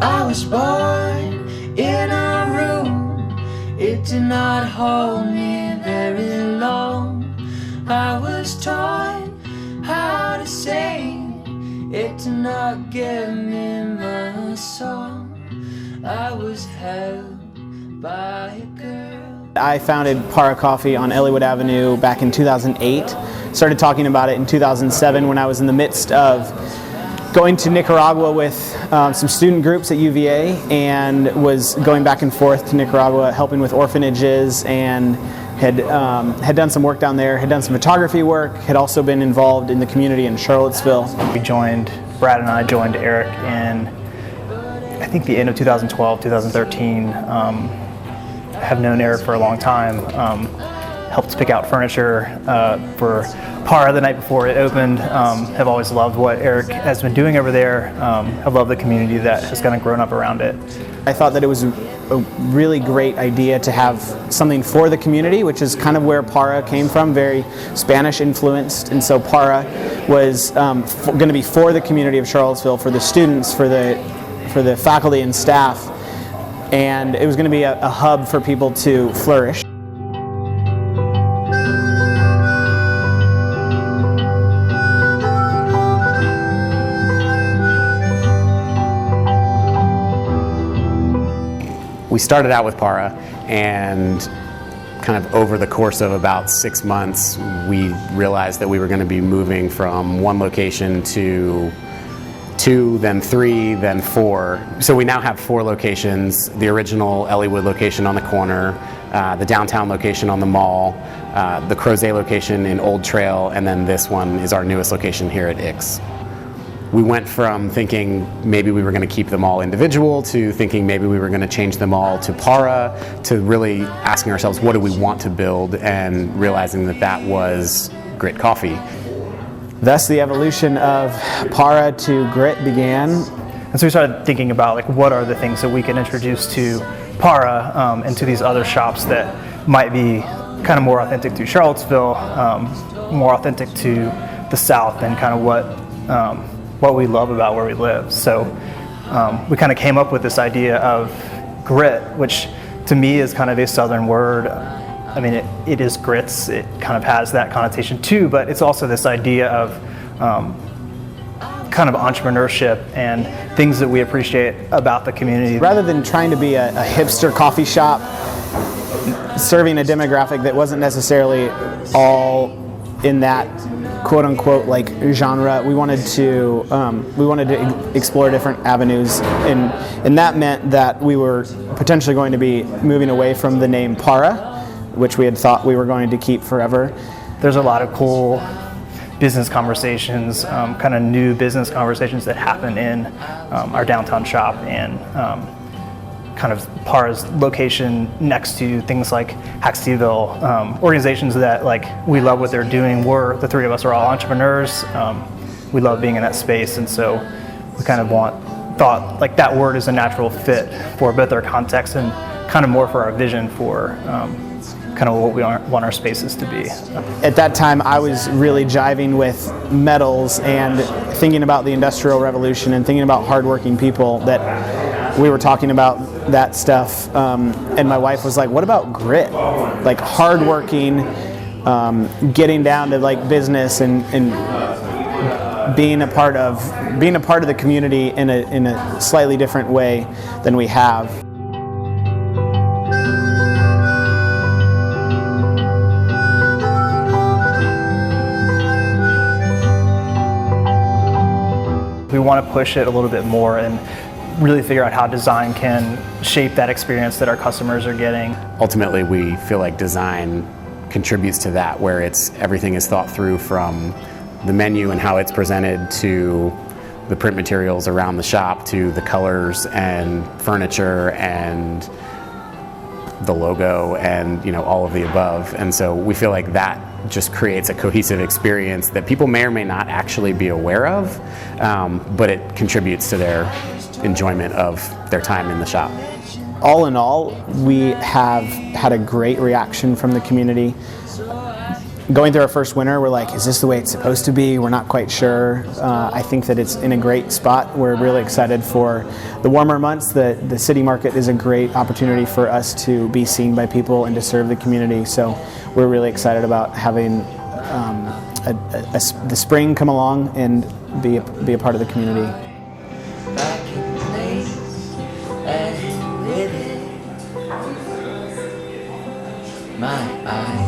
I was born in a room, it did not hold me very long. I was taught how to sing, it did not give me my song. I was held by a girl. I founded Para Coffee on Ellwood Avenue back in 2008. Started talking about it in 2007 when I was in the midst of going to Nicaragua with some student groups at UVA, and was going back and forth to Nicaragua helping with orphanages, and had done some work down there, had done some photography work, had also been involved in the community in Charlottesville. Brad and I joined Eric in, I think, the end of 2012, 2013. Have known Eric for a long time. Helped pick out furniture for Para the night before it opened. Have always loved what Eric has been doing over there. Have loved the community that has kind of grown up around it. I thought that it was a really great idea to have something for the community, which is kind of where Para came from, very Spanish influenced, and so Para was going to be for the community of Charlottesville, for the students, for the faculty and staff, and it was going to be a hub for people to flourish. We started out with Para, and kind of over the course of about 6 months, we realized that we were going to be moving from one location to 2, then 3, then 4. So we now have 4 locations: the original Ellwood location on the corner, the downtown location on the mall, the Crozet location in Old Trail, and then this one is our newest location here at Ix. We went from thinking maybe we were going to keep them all individual to thinking maybe we were going to change them all to Para, to really asking ourselves, what do we want to build, and realizing that that was Grit Coffee. Thus the evolution of Para to Grit began. And so we started thinking about, like, what are the things that we can introduce to Para and to these other shops that might be kind of more authentic to Charlottesville, more authentic to the South, and kind of what we love about where we live. So we kind of came up with this idea of grit, which to me is kind of a Southern word. I mean, it is grits, it kind of has that connotation too, but it's also this idea of kind of entrepreneurship and things that we appreciate about the community. Rather than trying to be a hipster coffee shop serving a demographic that wasn't necessarily all in that quote-unquote like genre, we wanted to explore different avenues, and that meant that we were potentially going to be moving away from the name Para, which we had thought we were going to keep forever. There's a lot of cool business conversations, kind of new business conversations that happen in our downtown shop, and kind of Para's location next to things like HackCville, organizations that, like, we love what they're doing. The 3 of us are all entrepreneurs. We love being in that space, and so we kind of thought like that word is a natural fit for both our context and kind of more for our vision for kind of what we want our spaces to be. At that time, I was really jiving with metals and thinking about the Industrial Revolution and thinking about hardworking people, that we were talking about that stuff, and my wife was like, what about grit? Like hardworking, getting down to like business and being a part of the community in a slightly different way than we have. We want to push it a little bit more and really figure out how design can shape that experience that our customers are getting. Ultimately, we feel like design contributes to that, where everything is thought through, from the menu and how it's presented to the print materials around the shop to the colors and furniture and the logo and, you know, all of the above. And so we feel like that just creates a cohesive experience that people may or may not actually be aware of, but it contributes to their enjoyment of their time in the shop. All in all, we have had a great reaction from the community. going through our first winter, we're like, is this the way it's supposed to be? We're not quite sure. I think that it's in a great spot. We're really excited for the warmer months. The city market is a great opportunity for us to be seen by people and to serve the community. So we're really excited about having the spring come along and be a part of the community. Back in the place as you live it. My eyes.